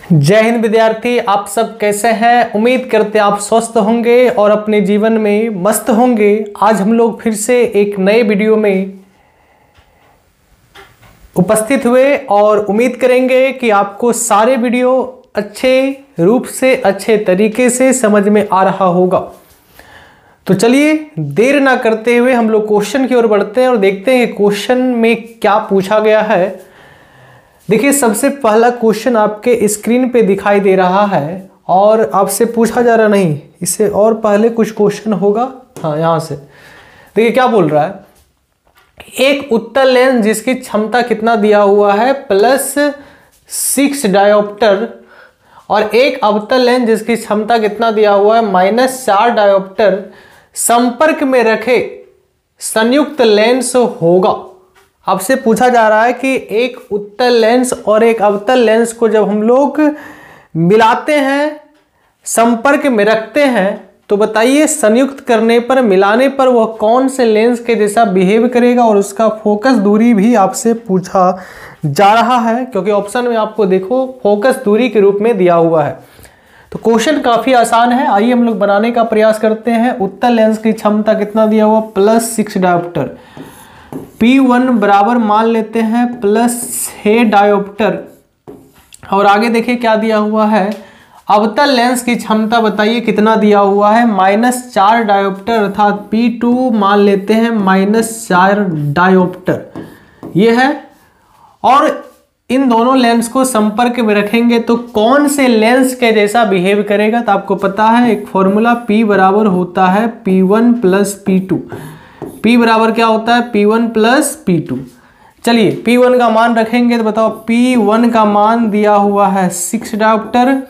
जय हिंद विद्यार्थी, आप सब कैसे हैं। उम्मीद करते हैं आप स्वस्थ होंगे और अपने जीवन में मस्त होंगे। आज हम लोग फिर से एक नए वीडियो में उपस्थित हुए और उम्मीद करेंगे कि आपको सारे वीडियो अच्छे रूप से अच्छे तरीके से समझ में आ रहा होगा। तो चलिए देर ना करते हुए हम लोग क्वेश्चन की ओर बढ़ते हैं और देखते हैं क्वेश्चन में क्या पूछा गया है। देखिए, सबसे पहला क्वेश्चन आपके स्क्रीन पे दिखाई दे रहा है और आपसे पूछा जा रहा नहीं, इससे और पहले कुछ क्वेश्चन होगा। हाँ, यहाँ से देखिए क्या बोल रहा है। एक उत्तल लेंस जिसकी क्षमता कितना दिया हुआ है +6 डायोप्टर और एक अवतल लेंस जिसकी क्षमता कितना दिया हुआ है -4 डायोप्टर संपर्क में रखे संयुक्त लेंस होगा। आपसे पूछा जा रहा है कि एक उत्तल लेंस और एक अवतल लेंस को जब हम लोग मिलाते हैं, संपर्क में रखते हैं, तो बताइए संयुक्त करने पर, मिलाने पर वह कौन से लेंस के जैसा बिहेव करेगा और उसका फोकस दूरी भी आपसे पूछा जा रहा है, क्योंकि ऑप्शन में आपको देखो फोकस दूरी के रूप में दिया हुआ है। तो क्वेश्चन काफी आसान है, आइए हम लोग बनाने का प्रयास करते हैं। उत्तल लेंस की क्षमता कितना दिया हुआ +6 डायोप्टर, P1 बराबर मान लेते हैं +6 डायोप्टर और आगे देखिए क्या दिया हुआ है। अवतल लेंस की क्षमता बताइए कितना दिया हुआ है -4 डायोप्टर अर्थात P2 मान लेते हैं -4 डायोप्टर ये है। और इन दोनों लेंस को संपर्क में रखेंगे तो कौन से लेंस के जैसा बिहेव करेगा, तो आपको पता है एक फॉर्मूला P बराबर होता है P1 + P2। P बराबर क्या होता है P1 + P2। चलिए P1 का मान रखेंगे तो बताओ P1 का मान दिया हुआ है 6 डायोप्टर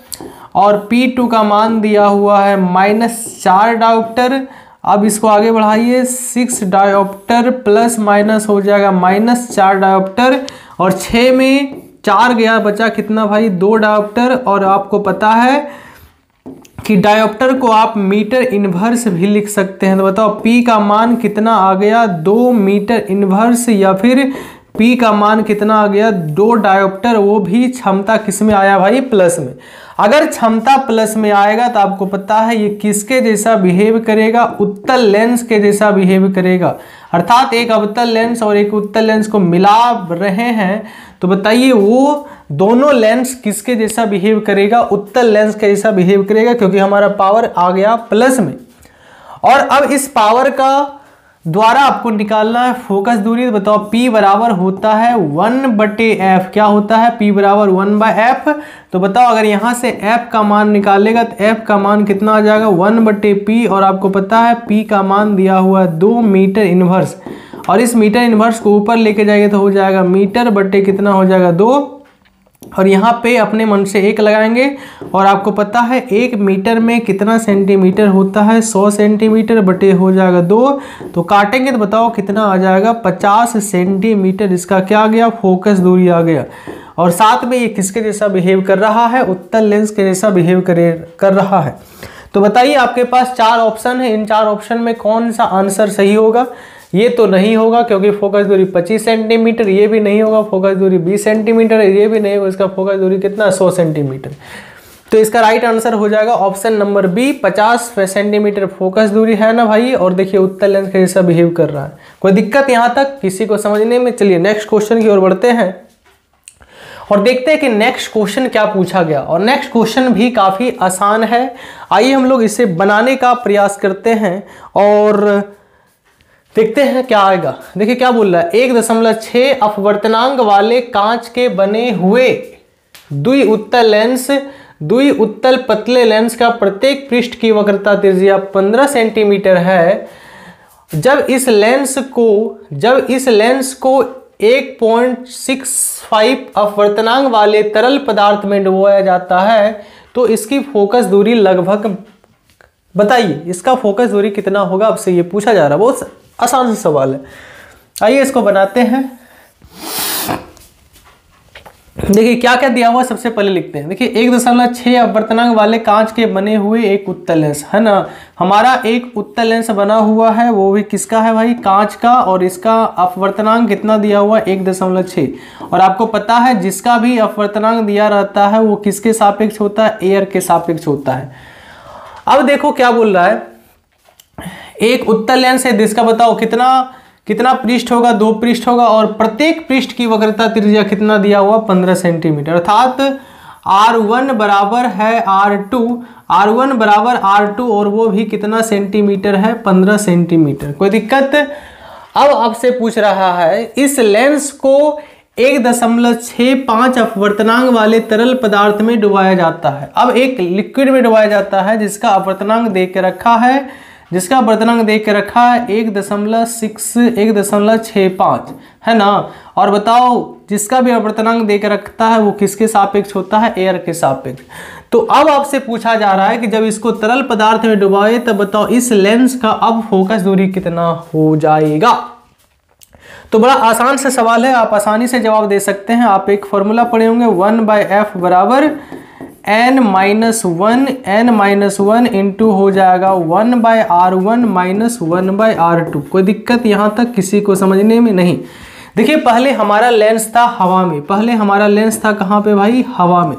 और P2 का मान दिया हुआ है -4 डायोप्टर। अब इसको आगे बढ़ाइए, 6 डायोप्टर प्लस माइनस हो जाएगा -4 डायोप्टर और 6 में 4 गया, बचा कितना भाई 2 डायोप्टर। और आपको पता है कि डायोप्टर को आप मीटर इनवर्स भी लिख सकते हैं। तो बताओ P का मान कितना आ गया 2 मीटर इनवर्स, या फिर P का मान कितना आ गया 2 डायोप्टर, वो भी क्षमता किस में आया भाई प्लस में। अगर क्षमता प्लस में आएगा तो आपको पता है ये किसके जैसा बिहेव करेगा, उत्तल लेंस के जैसा बिहेव करेगा। अर्थात एक अवतल लेंस और एक उत्तल लेंस को मिला रहे हैं तो बताइए वो दोनों लेंस किसके जैसा बिहेव करेगा, उत्तल लेंस के जैसा बिहेव करेगा, क्योंकि हमारा पावर आ गया प्लस में। और अब इस पावर का द्वारा आपको निकालना है फोकस दूरी। तो बताओ P बराबर होता है 1/f। क्या होता है P बराबर 1/f। तो बताओ अगर यहाँ से f का मान निकालेगा तो f का मान कितना आ जाएगा 1/p और आपको पता है P का मान दिया हुआ है 2 मीटर इनवर्स और इस मीटर इनवर्स को ऊपर लेके जाएंगे तो हो जाएगा मीटर बटे कितना हो जाएगा 2 और यहाँ पे अपने मन से 1 लगाएंगे और आपको पता है 1 मीटर में कितना सेंटीमीटर होता है 100 सेंटीमीटर बटे हो जाएगा 2। तो काटेंगे तो बताओ कितना आ जाएगा 50 सेंटीमीटर। इसका क्या आ गया फोकस दूरी आ गया। और साथ में ये किसके जैसा बिहेव कर रहा है, उत्तल लेंस के जैसा बिहेव कर रहा है। तो बताइए आपके पास 4 ऑप्शन है, इन 4 ऑप्शन में कौन सा आंसर सही होगा। ये तो नहीं होगा क्योंकि फोकस दूरी 25 सेंटीमीटर, ये भी नहीं होगा, फोकस दूरी 20 सेंटीमीटर, ये भी नहीं होगा, इसका फोकस दूरी कितना 100 सेंटीमीटर। तो इसका राइट आंसर हो जाएगा option number B, 50 centimetre focus दूरी है ना भाई। और देखिए उत्तल लेंस के जैसा बिहेव कर रहा है। कोई दिक्कत यहाँ तक किसी को समझने में। चलिए नेक्स्ट क्वेश्चन की ओर बढ़ते हैं और देखते हैं कि नेक्स्ट क्वेश्चन क्या पूछा गया। और नेक्स्ट क्वेश्चन भी काफी आसान है, आइए हम लोग इसे बनाने का प्रयास करते हैं और देखते हैं क्या आएगा। देखिए क्या बोल रहा है, 1.6 अपवर्तनांक वाले कांच के बने हुए द्वि उत्तल पतले लेंस का प्रत्येक पृष्ठ की वक्रता त्रिज्या 15 सेंटीमीटर है। जब इस लेंस को 1.65 अपवर्तनांक वाले तरल पदार्थ में डुबोया जाता है तो इसकी फोकस दूरी लगभग बताइए, इसका फोकस दूरी कितना होगा, आपसे ये पूछा जा रहा है। बहुत आसान सा सवाल है, आइए इसको बनाते हैं। देखिए क्या क्या दिया हुआ सबसे पहले लिखते हैं। देखिए 1.6 अपवर्तनांक वाले कांच के बने हुए एक उत्तल लेंस है ना, हमारा एक उत्तल लेंस बना हुआ है, वो भी किसका है भाई, कांच का, और इसका अपवर्तनांक कितना दिया हुआ 1.6। और आपको पता है जिसका भी अपवर्तनांक दिया रहता है वो किसके सापेक्ष होता है, एयर के सापेक्ष होता है। अब देखो क्या बोल रहा है, एक उत्तल लेंस है जिसका बताओ कितना पृष्ठ होगा, 2 पृष्ठ होगा, और प्रत्येक पृष्ठ की वक्रता त्रिज्या कितना दिया हुआ 15 सेंटीमीटर, अर्थात R1 बराबर है R1 बराबर R2 और वो भी कितना सेंटीमीटर है 15 सेंटीमीटर। कोई दिक्कत? अब आपसे पूछ रहा है इस लेंस को 1.65 अपवर्तनांक वाले तरल पदार्थ में डुबाया जाता है। अब एक लिक्विड में डुबाया जाता है जिसका अपवर्तनांक दे के रखा है, 1.65 है ना, और बताओ जिसका भी अपवर्तनांक दे के रखता है वो किसके सापेक्ष होता है, एयर के सापेक्ष। तो अब आपसे पूछा जा रहा है कि जब इसको तरल पदार्थ में डुबाए तब बताओ इस लेंस का अब फोकस दूरी कितना हो जाएगा। तो बड़ा आसान सा सवाल है, आप आसानी से जवाब दे सकते हैं। आप एक फॉर्मूला पढ़े होंगे 1/f बराबर n-1 इंटू हो जाएगा 1/r1 माइनस 1/r2। कोई दिक्कत यहाँ तक किसी को समझने में नहीं? देखिए पहले हमारा लेंस था हवा में, पहले हमारा लेंस था कहाँ पे भाई, हवा में,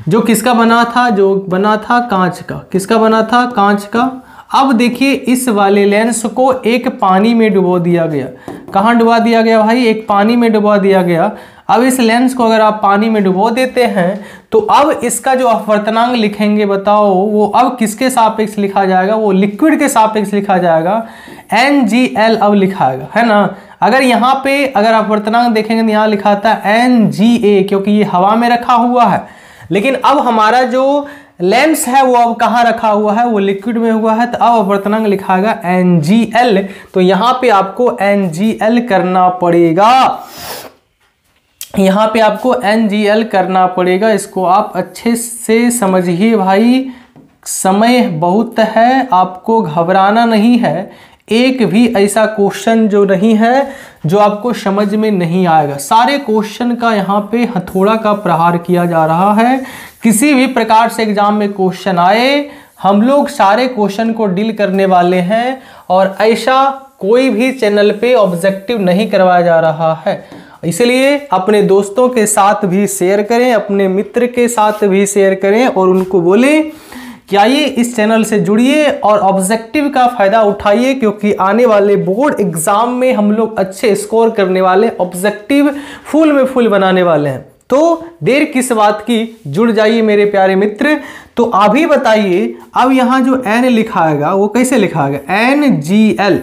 जो किसका बना था, जो बना था कांच का। किसका बना था, कांच का। अब देखिए इस वाले लेंस को एक पानी में डुबो दिया गया। कहाँ डुबा दिया गया भाई, एक पानी में डुबा दिया गया। अब इस लेंस को अगर आप पानी में डुबो देते हैं तो अब इसका जो अपवर्तनांक लिखेंगे बताओ वो अब किसके सापेक्ष लिखा जाएगा, वो लिक्विड के सापेक्ष लिखा जाएगा, NgL अब लिखाएगा, है ना। अगर यहाँ पे अगर अपवर्तनांक देखेंगे तो यहाँ लिखा था Nga, क्योंकि ये हवा में रखा हुआ है। लेकिन अब हमारा जो लेंस है वो अब कहाँ रखा हुआ है, वो लिक्विड में हुआ है, तो अब अपवर्तनांक लिखाएगा NgL। तो यहाँ पे आपको NgL करना पड़ेगा, यहाँ पे आपको NgL करना पड़ेगा। इसको आप अच्छे से समझिए भाई, समय बहुत है, आपको घबराना नहीं है। एक भी ऐसा क्वेश्चन जो नहीं है जो आपको समझ में नहीं आएगा। सारे क्वेश्चन का यहाँ पे हथौड़ा का प्रहार किया जा रहा है। किसी भी प्रकार से एग्जाम में क्वेश्चन आए, हम लोग सारे क्वेश्चन को डील करने वाले हैं, और ऐसा कोई भी चैनल पे ऑब्जेक्टिव नहीं करवाया जा रहा है। इसलिए अपने दोस्तों के साथ भी शेयर करें, अपने मित्र के साथ भी शेयर करें, और उनको बोलें कि आइए इस चैनल से जुड़िए और ऑब्जेक्टिव का फ़ायदा उठाइए, क्योंकि आने वाले बोर्ड एग्ज़ाम में हम लोग अच्छे स्कोर करने वाले, ऑब्जेक्टिव फुल में फुल बनाने वाले हैं। तो देर किस बात की, जुड़ जाइए मेरे प्यारे मित्र। तो अभी बताइए, अब यहाँ जो n लिखाएगा वो कैसे लिखाएगा, NgL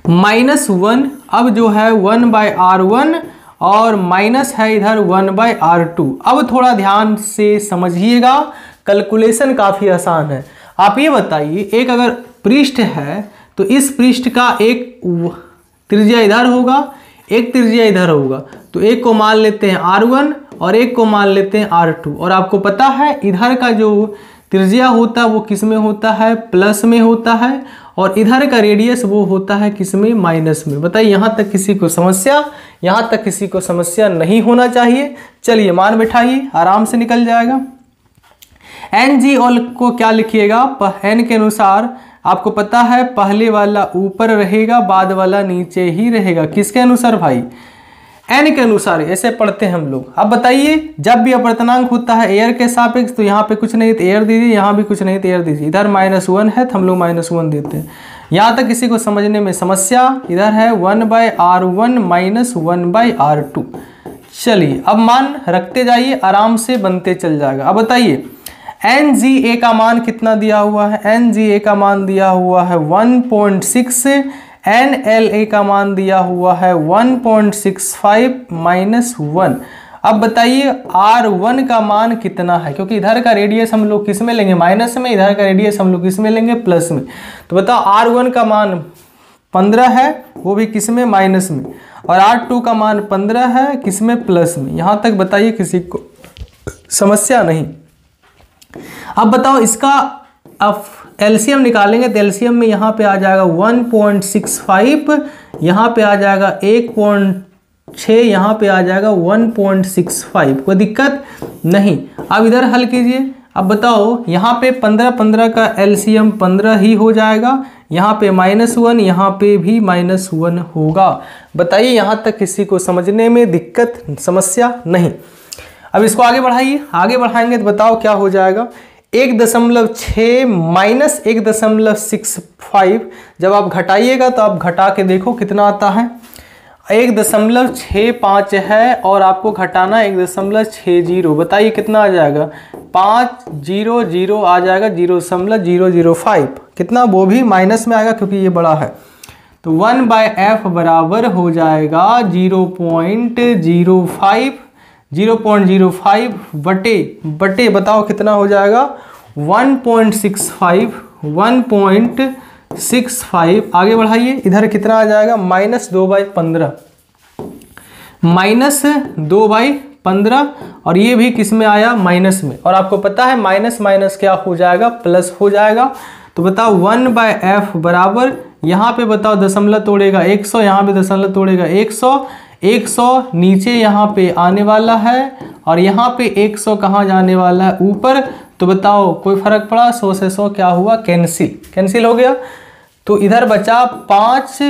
-1, अब जो है 1/r1 और माइनस है इधर 1/r2। अब थोड़ा ध्यान से समझिएगा, कैलकुलेशन काफ़ी आसान है। आप ये बताइए, एक अगर पृष्ठ है तो इस पृष्ठ का एक त्रिज्या इधर होगा, एक त्रिज्या इधर होगा, तो एक को मान लेते हैं R1 और एक को मान लेते हैं R2। और आपको पता है इधर का जो त्रिज्या होता है वो किस में होता है, प्लस में होता है, और इधर का रेडियस वो होता है किस में, माइनस में। बताइए यहाँ तक किसी को समस्या, यहाँ तक किसी को समस्या नहीं होना चाहिए। चलिए मान बैठाइए, आराम से निकल जाएगा। NgL को क्या लिखिएगा, n के अनुसार आपको पता है पहले वाला ऊपर रहेगा, बाद वाला नीचे ही रहेगा। किसके अनुसार भाई, n के अनुसार, ऐसे पढ़ते हैं हम लोग। अब बताइए जब भी अपवर्तनांक होता है एयर के सापेक्ष, तो यहाँ पे कुछ नहीं तो एयर दीजिए, यहाँ भी कुछ नहीं तो एयर दीजिए। इधर -1 है तो हम लोग -1 देते हैं। यहाँ तक किसी को समझने में समस्या, इधर है 1/r1 माइनस 1/r2। चलिए अब मान रखते जाइए, आराम से बनते चल जाएगा। अब बताइए Nga का मान कितना दिया हुआ है, Nga का मान दिया हुआ है 1.6, NLA का मान दिया हुआ है 1.65 -1। अब बताइए R1 का मान कितना है, क्योंकि इधर का रेडियस हम लोग किस में लेंगे, माइनस में, इधर का रेडियस हम लोग किस में लेंगे, प्लस में। तो बताओ R1 का मान 15 है, वो भी किस में, माइनस में, और R2 का मान 15 है, किस में, प्लस में। यहाँ तक बताइए किसी को समस्या नहीं। अब बताओ इसका अब एलसीएम निकालेंगे तो एलसीएम में यहाँ पे आ जाएगा 1.65, यहाँ पे आ जाएगा 6 यहाँ पे आ जाएगा 1.65, कोई दिक्कत नहीं। अब इधर हल कीजिए। अब बताओ यहाँ पे 15 का एलसीएम 15 ही हो जाएगा, यहाँ पे -1, यहाँ पे भी -1 होगा। बताइए यहाँ तक किसी को समझने में दिक्कत समस्या नहीं। अब इसको आगे बढ़ाइए, आगे बढ़ाएंगे तो बताओ क्या हो जाएगा। 1.6 माइनस 1.65 जब आप घटाइएगा तो आप घटा के देखो कितना आता है। 1.65 है और आपको घटाना 1.60। बताइए कितना आ जाएगा। 500 आ जाएगा, 0.005 कितना, वो भी माइनस में आएगा क्योंकि ये बड़ा है। तो 1/f बराबर हो जाएगा 0.05, 0.05 बटे बताओ कितना हो जाएगा 1.65, 1.65। आगे बढ़ाइए, इधर कितना आ जाएगा -2/15, -2/15 और ये भी किस में आया माइनस में। और आपको पता है माइनस माइनस क्या हो जाएगा, प्लस हो जाएगा। तो बताओ 1/f बराबर, यहाँ पे बताओ दशमलव तोड़ेगा 100, यहाँ पे दशमलव तोड़ेगा 100 नीचे यहाँ पे आने वाला है और यहाँ पे 100 कहाँ जाने वाला है, ऊपर। तो बताओ कोई फर्क पड़ा, 100 से 100 क्या हुआ, कैंसिल हो गया। तो इधर बचा 5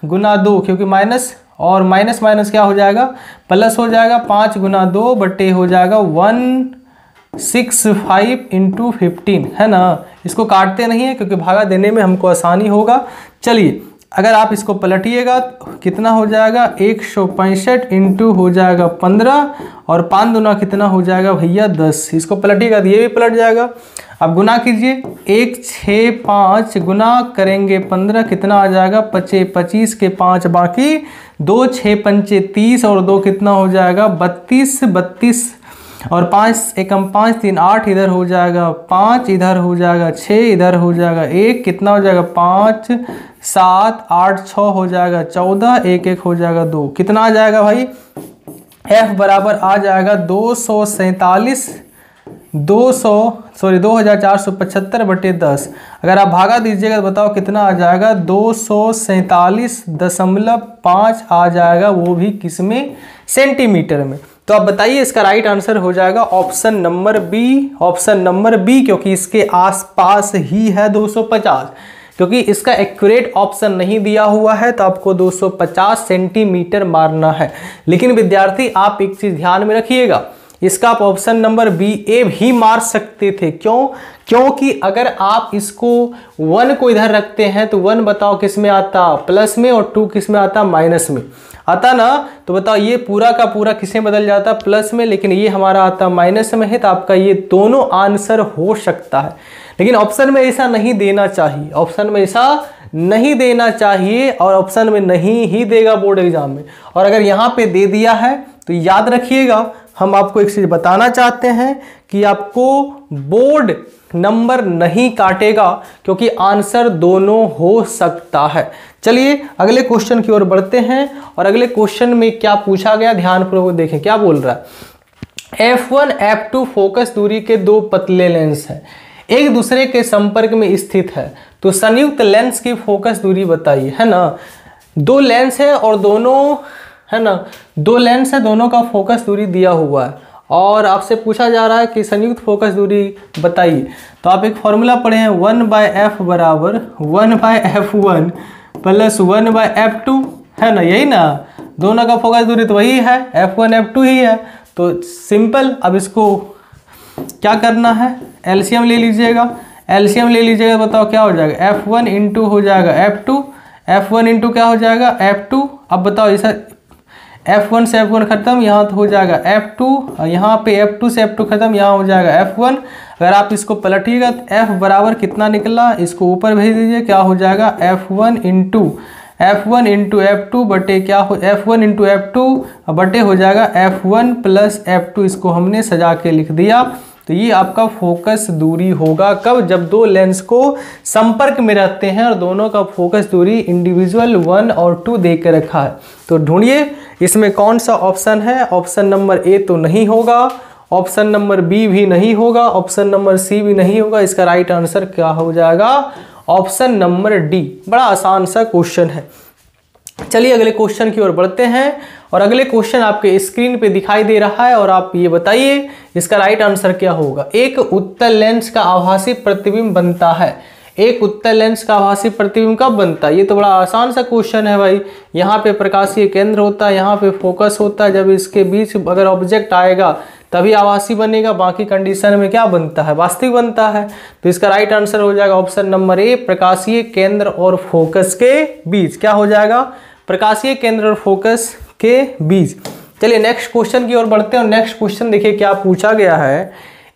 गुना 2, क्योंकि माइनस और माइनस माइनस क्या हो जाएगा, प्लस हो जाएगा। 5 गुना 2 बटे हो जाएगा 165 × 15, है ना। इसको काटते नहीं है क्योंकि भागा देने में हमको आसानी होगा। चलिए अगर आप इसको पलटिएगा तो कितना हो जाएगा, 165 इंटू हो जाएगा 15 और 5 दूना कितना हो जाएगा भैया 10। इसको पलटिएगा तो ये भी पलट जाएगा। अब गुना कीजिए, 165 गुना करेंगे 15 कितना आ जाएगा 25 के 5 बाकी 2 6 पंचे 30 और 2 कितना हो जाएगा 32 और 5 एकम 5 3 8 इधर हो जाएगा 5, इधर हो जाएगा 6, इधर हो जाएगा 1 कितना हो जाएगा 5 7 8 6 हो जाएगा 14, 1 1 हो जाएगा 2 कितना आ जाएगा भाई, f बराबर आ जाएगा 2475 बटे 10। अगर आप भागा दीजिएगा तो बताओ कितना आ जाएगा 247.5 आ जाएगा, वो भी किस में, सेंटीमीटर में। तो आप बताइए इसका राइट आंसर हो जाएगा ऑप्शन नंबर बी, क्योंकि इसके आसपास ही है 250, क्योंकि इसका एक्यूरेट ऑप्शन नहीं दिया हुआ है तो आपको 250 सेंटीमीटर मारना है। लेकिन विद्यार्थी आप एक चीज ध्यान में रखिएगा, इसका आप ऑप्शन नंबर बी ए भी मार सकते थे। क्योंकि अगर आप इसको 1 को इधर रखते हैं तो 1 बताओ किस में आता, प्लस में, और 2 किस में आता, माइनस में आता ना। तो बताओ ये पूरा का पूरा किस में बदल जाता, प्लस में, लेकिन ये हमारा आता माइनस में है। तो आपका ये दोनों आंसर हो सकता है, लेकिन ऑप्शन में ऐसा नहीं देना चाहिए, ऑप्शन में ऐसा नहीं देना चाहिए और ऑप्शन में नहीं ही देगा बोर्ड एग्जाम में। और अगर यहाँ पे दे दिया है तो याद रखिएगा, हम आपको एक चीज बताना चाहते हैं कि आपको बोर्ड नंबर नहीं काटेगा, क्योंकि आंसर दोनों हो सकता है। चलिए अगले क्वेश्चन की ओर बढ़ते हैं और अगले क्वेश्चन में क्या पूछा गया, ध्यानपूर्वक देखें क्या बोल रहा है। F1 F2 फोकस दूरी के 2 पतले लेंस हैं, एक दूसरे के संपर्क में स्थित है, तो संयुक्त लेंस की फोकस दूरी बताइए, है ना। 2 लेंस है और दोनों, है ना, 2 लेंस है, दोनों का फोकस दूरी दिया हुआ है और आपसे पूछा जा रहा है कि संयुक्त फोकस दूरी बताइए। तो आप एक फॉर्मूला पढ़े हैं, 1/f बराबर 1/f1 प्लस 1/f2, है ना, यही ना। दोनों का फोकस दूरी तो वही है, f1 f2 ही है। तो सिंपल, अब इसको क्या करना है, एलसीएम ले लीजिएगा। बताओ क्या हो जाएगा, f1 इंटू हो जाएगा f2, f1 इंटू क्या हो जाएगा f2। अब बताओ ऐसा f1 से f1 खत्म, यहाँ तो हो जाएगा f2, और यहाँ पे f2 से f2 खत्म, यहाँ हो जाएगा f1। अगर आप इसको पलटिएगा तो f बराबर कितना निकला, इसको ऊपर भेज दीजिए, क्या हो जाएगा f1 इंटू f2 बटे क्या हो, f1 इंटू f2 बटे हो जाएगा f1 प्लस f2। इसको हमने सजा के लिख दिया। तो ये आपका फोकस दूरी होगा कब, जब 2 लेंस को संपर्क में रहते हैं और दोनों का फोकस दूरी इंडिविजुअल 1 और 2 दे के रखा है। तो ढूंढिए इसमें कौन सा ऑप्शन है। ऑप्शन नंबर ए तो नहीं होगा, ऑप्शन नंबर बी भी नहीं होगा, ऑप्शन नंबर सी भी नहीं होगा। इसका राइट आंसर क्या हो जाएगा, ऑप्शन नंबर डी। बड़ा आसान सा क्वेश्चन है। चलिए अगले क्वेश्चन की ओर बढ़ते हैं और अगले क्वेश्चन आपके स्क्रीन पे दिखाई दे रहा है और आप ये बताइए इसका राइट आंसर क्या होगा। एक उत्तल लेंस का आभासी प्रतिबिंब बनता है। एक उत्तल लेंस का आभासी प्रतिबिंब कब बनता है? ये तो बड़ा आसान सा क्वेश्चन है भाई। यहाँ पे प्रकाशीय केंद्र होता है, यहाँ पे फोकस होता है, जब इसके बीच अगर ऑब्जेक्ट आएगा तभी आभासी बनेगा, बाकी कंडीशन में क्या बनता है? वास्तविक बनता है। तो इसका राइट आंसर हो जाएगा ऑप्शन नंबर ए, प्रकाशीय केंद्र और फोकस के बीच। क्या हो जाएगा? प्रकाशीय केंद्र और फोकस के बीच। चलिए नेक्स्ट क्वेश्चन की ओर बढ़ते हैं और नेक्स्ट क्वेश्चन देखिए क्या पूछा गया है।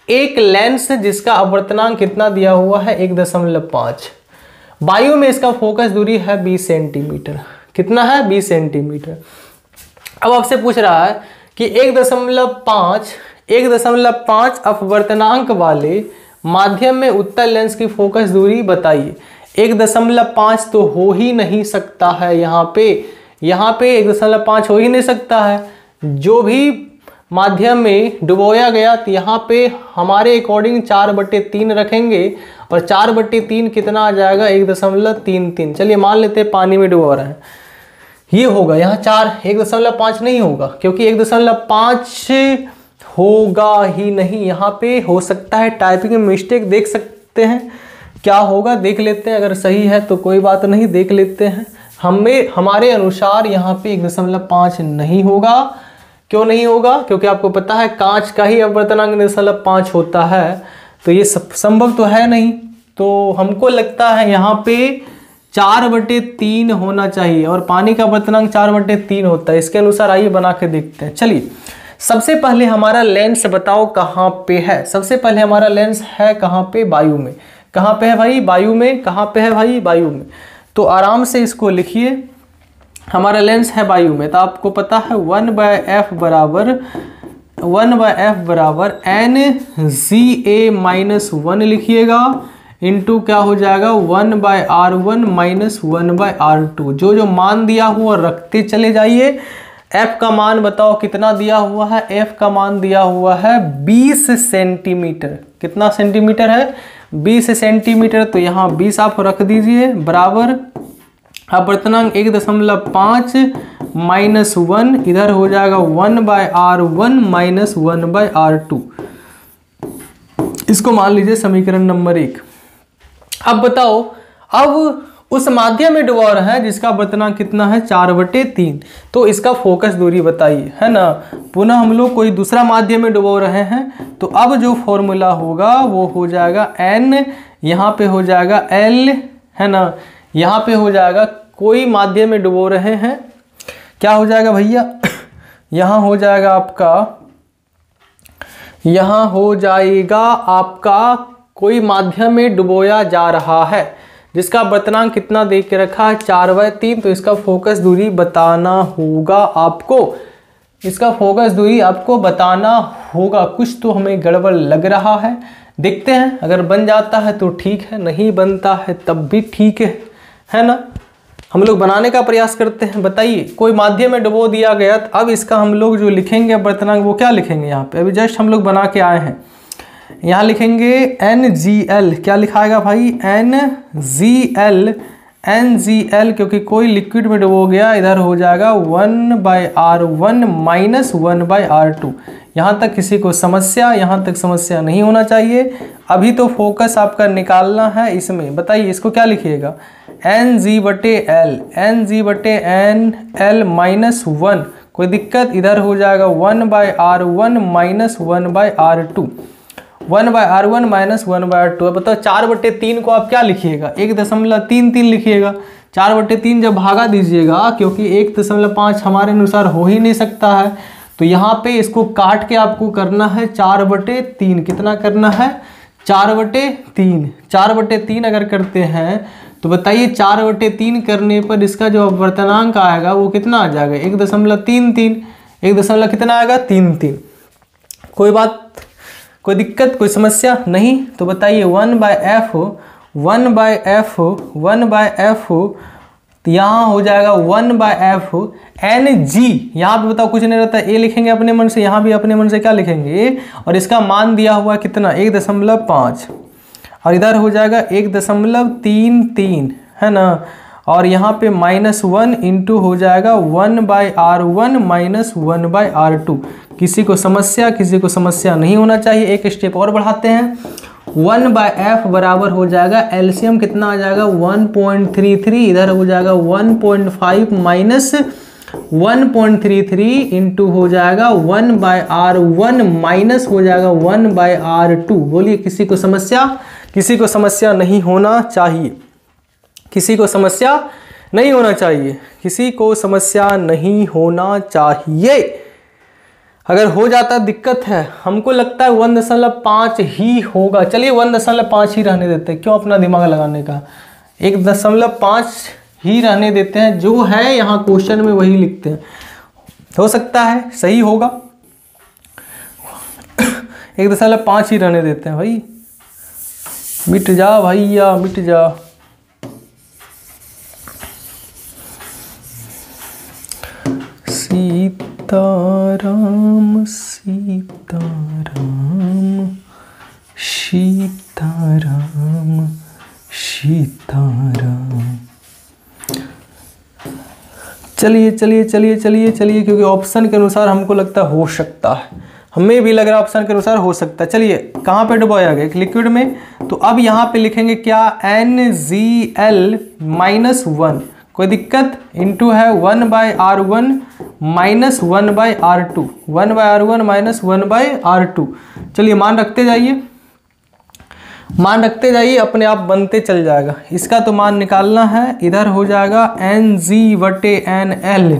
एक लेंस जिसका अपवर्तनांक कितना दिया हुआ है? 1.5। वायु में इसका फोकस दूरी है 20 सेंटीमीटर। कितना है? 20 सेंटीमीटर। अब आपसे पूछ रहा है कि 1.5 अपवर्तनांक वाले माध्यम में उत्तल लेंस की फोकस दूरी बताइए। 1.5 तो हो ही नहीं सकता है। यहाँ पे 1.5 हो ही नहीं सकता है। जो भी माध्यम में डुबोया गया तो यहाँ पे हमारे अकॉर्डिंग 4/3 रखेंगे और 4/3 कितना आ जाएगा? 1.33। चलिए मान लेते हैं पानी में डुबो रहे हैं, ये होगा यहाँ 1.5 नहीं होगा, क्योंकि 1.5 होगा ही नहीं। यहाँ पे हो सकता है टाइपिंग में मिस्टेक, देख सकते हैं क्या होगा, देख लेते हैं। अगर सही है तो कोई बात नहीं, देख लेते हैं। हमारे अनुसार यहाँ पे 1.5 नहीं होगा। क्यों नहीं होगा? क्योंकि आपको पता है कांच का ही अपवर्तनांक 1.5 होता है, तो ये संभव तो है नहीं। तो हमको लगता है यहाँ पे 4/3 होना चाहिए और पानी का अपवर्तनांक 4/3 होता है। इसके अनुसार आइए बना के देखते हैं। चलिए सबसे पहले हमारा लेंस बताओ कहाँ पे है। सबसे पहले हमारा लेंस है कहाँ पे? वायु में। कहाँ पे है भाई? वायु में। कहाँ पे है भाई? वायु में। तो आराम से इसको लिखिए, हमारा लेंस है वायु में। तो आपको पता है 1/f बराबर NGA-1 लिखिएगा इंटू क्या हो जाएगा? 1/R1 minus 1/R2। जो मान दिया हुआ रखते चले जाइए। f का मान बताओ कितना दिया हुआ है? f का मान दिया हुआ है 20 सेंटीमीटर। कितना सेंटीमीटर है? 20 सेंटीमीटर। तो यहाँ 20 आप रख दीजिए बराबर अपवर्तनांक 1.5 माइनस 1, इधर हो जाएगा 1/R1 माइनस 1/R2। इसको मान लीजिए समीकरण नंबर 1। अब बताओ, अब उस माध्यम में डुबो रहा है जिसका अपवर्तनांक कितना है? 4/3। तो इसका फोकस दूरी बताइए, है ना। पुनः हम लोग कोई दूसरा माध्यम में डुबो रहे हैं, तो अब जो फॉर्मूला होगा वो हो जाएगा n, यहाँ पे हो जाएगा l, है ना। यहाँ पे हो जाएगा कोई माध्यम में डुबो रहे हैं, क्या हो जाएगा भैया? यहाँ हो जाएगा आपका कोई माध्यम में डुबोया जा रहा है जिसका अपवर्तनांक कितना दे के रखा है? 4/3। तो इसका फोकस दूरी बताना होगा आपको। इसका फोकस दूरी आपको बताना होगा। कुछ तो हमें गड़बड़ लग रहा है, देखते हैं। अगर बन जाता है तो ठीक है, नहीं बनता है तब भी ठीक है ना। हम लोग बनाने का प्रयास करते हैं। बताइए, कोई माध्यम में डुबो दिया गया, तो अब इसका हम लोग जो लिखेंगे अपवर्तनांक वो क्या लिखेंगे? यहाँ पे अभी जस्ट हम लोग बना के आए हैं। यहाँ लिखेंगे NGL। क्या लिखाएगा भाई? NGL, क्योंकि कोई लिक्विड में डुबो गया, इधर हो जाएगा 1/R1 माइनस 1/R2। यहाँ तक किसी को समस्या? यहाँ तक समस्या नहीं होना चाहिए। अभी तो फोकस आपका निकालना है इसमें। बताइए इसको क्या लिखिएगा? NG/L minus 1। कोई दिक्कत? इधर हो जाएगा 1/R1 minus 1/R2। 1/R1 minus 1/R2। बताओ 4/3 को आप क्या लिखिएगा? 1.33 लिखिएगा। 4/3 जब भागा दीजिएगा, क्योंकि 1.5 हमारे अनुसार हो ही नहीं सकता है, तो यहाँ पे इसको काट के आपको करना है 4/3। कितना करना है? 4/3। 4/3 अगर करते हैं तो बताइए 4/3 करने पर इसका जो अपवर्तनांक आएगा वो कितना आ जाएगा? 1.33। 1 कितना आएगा? 33। कोई बात, कोई दिक्कत, कोई समस्या नहीं? तो बताइए 1/f तो यहाँ हो जाएगा 1/f Ng। यहाँ पे बताओ कुछ नहीं रहता, ए लिखेंगे अपने मन से, यहाँ भी अपने मन से क्या लिखेंगे? और इसका मान दिया हुआ कितना? 1.5 और इधर हो जाएगा 1.33, है ना। और यहाँ पे -1 इंटू हो जाएगा 1/r1 माइनस 1/r2। किसी को समस्या नहीं होना चाहिए। एक स्टेप और बढ़ाते हैं, 1/f बराबर हो जाएगा, एलसीएम कितना आ जाएगा 1.33, इधर हो जाएगा 1.5 माइनस 1.33 इंटू हो जाएगा 1/r1 माइनस हो जाएगा 1/r2। बोलिए किसी को समस्या नहीं होना चाहिए, किसी को समस्या नहीं होना चाहिए, किसी को समस्या नहीं होना चाहिए। अगर हो जाता दिक्कत है, हमको लगता है 1.5 ही होगा, चलिए 1.5 ही रहने देते हैं, क्यों अपना दिमाग लगाने का, 1.5 ही रहने देते हैं, जो है यहाँ क्वेश्चन में वही लिखते हैं। हो सकता है सही होगा, 1.5 ही रहने देते हैं भाई। मिट जा भैया मिट जा। सीताराम सीताराम सीताराम सीताराम। चलिए चलिए चलिए चलिए चलिए, क्योंकि ऑप्शन के अनुसार हमको लगता है हो सकता है, हमें भी लग रहा है ऑप्शन के अनुसार हो सकता है। चलिए कहाँ पे डुबाया गया, एक लिक्विड में, तो अब यहाँ पे लिखेंगे क्या, NGL-1, कोई दिक्कत, इंटू है 1/r1 minus 1/r2, 1/r1 minus 1/r2। चलिए मान रखते जाइए, अपने आप बनते चल जाएगा। इसका तो मान निकालना है, इधर हो जाएगा NG/NL,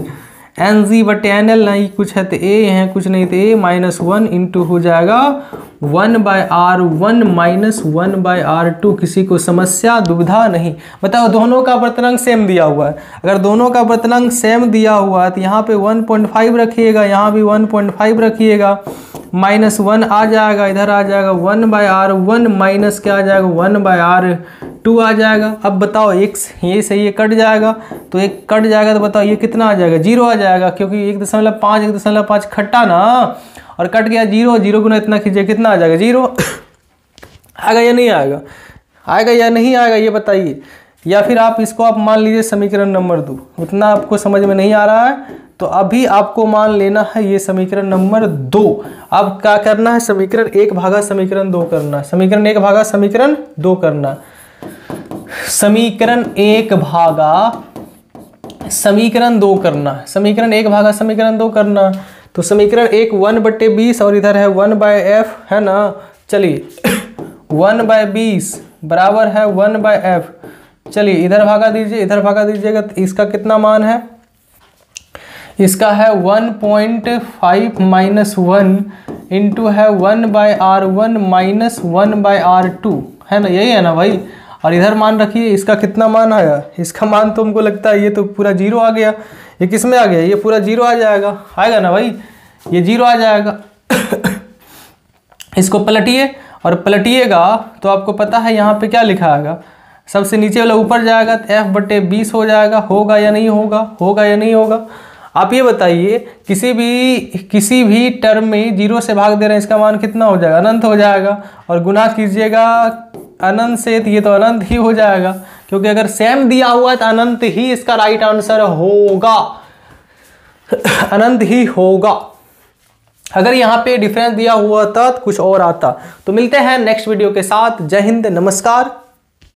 NG/NL नहीं कुछ है तो A है, कुछ नहीं तो A -1 इंटू हो जाएगा 1/r1 माइनस 1/r2। किसी को समस्या दुविधा नहीं। बताओ दोनों का वर्तनांक सेम दिया हुआ है, अगर दोनों का वर्तनांक सेम दिया हुआ है तो यहाँ पे 1.5 रखिएगा, यहाँ भी 1.5 रखिएगा, -1 आ जाएगा, इधर आ जाएगा 1/r1 माइनस क्या आ जाएगा 1/r2 आ जाएगा। अब बताओ एक ये सही है, कट जाएगा, तो एक कट जाएगा तो बताओ ये कितना आ जाएगा, 0 आ जाएगा, क्योंकि 1.5 खट्टा ना, और कट गया 0, 0 गुना इतना कीजिए कितना आ जाएगा 0। आएगा या नहीं आएगा, आएगा या नहीं आएगा ये बताइए। या फिर आप इसको आप मान लीजिए समीकरण नंबर 2, उतना आपको समझ में नहीं आ रहा है तो अभी आपको मान लेना है ये समीकरण नंबर 2। अब क्या करना है, समीकरण 1 भागा समीकरण 2 करना है, समीकरण 1 भागा समीकरण 2 करना, समीकरण 1 भागा समीकरण 2 करना, समीकरण 1 भागा समीकरण 2 करना। तो समीकरण 1 1/20 और इधर है 1/f है ना। चलिए 1/20 बराबर है 1/f। चलिए इधर भागा दीजिए, इधर भागा दीजिएगा तो इसका कितना मान है, इसका है 1.5 माइनस 1 इंटू है 1/r1 माइनस 1/r2 है ना, यही है ना भाई। और इधर मान रखिए, इसका कितना मान आया, इसका मान तो हमको लगता है ये तो पूरा 0 आ गया, ये किस में आ गया, ये पूरा 0 आ जाएगा, आएगा ना भाई, ये 0 आ जाएगा। इसको पलटिए और पलटिएगा तो आपको पता है यहाँ पे क्या लिखा आएगा, सबसे नीचे वाला ऊपर जाएगा तो F/20 हो जाएगा। होगा या नहीं होगा, होगा या नहीं होगा, आप ये बताइए। किसी भी टर्म में 0 से भाग दे रहे हैं, इसका मान कितना हो जाएगा, अनंत हो जाएगा। और गुना कीजिएगा अनंत से तो ये तो अनंत ही हो जाएगा, क्योंकि अगर सेम दिया हुआ है तो अनंत ही इसका राइट आंसर होगा, अनंत ही होगा। अगर यहाँ पे डिफरेंस दिया हुआ था तो कुछ और आता। तो मिलते हैं नेक्स्ट वीडियो के साथ। जय हिंद, नमस्कार।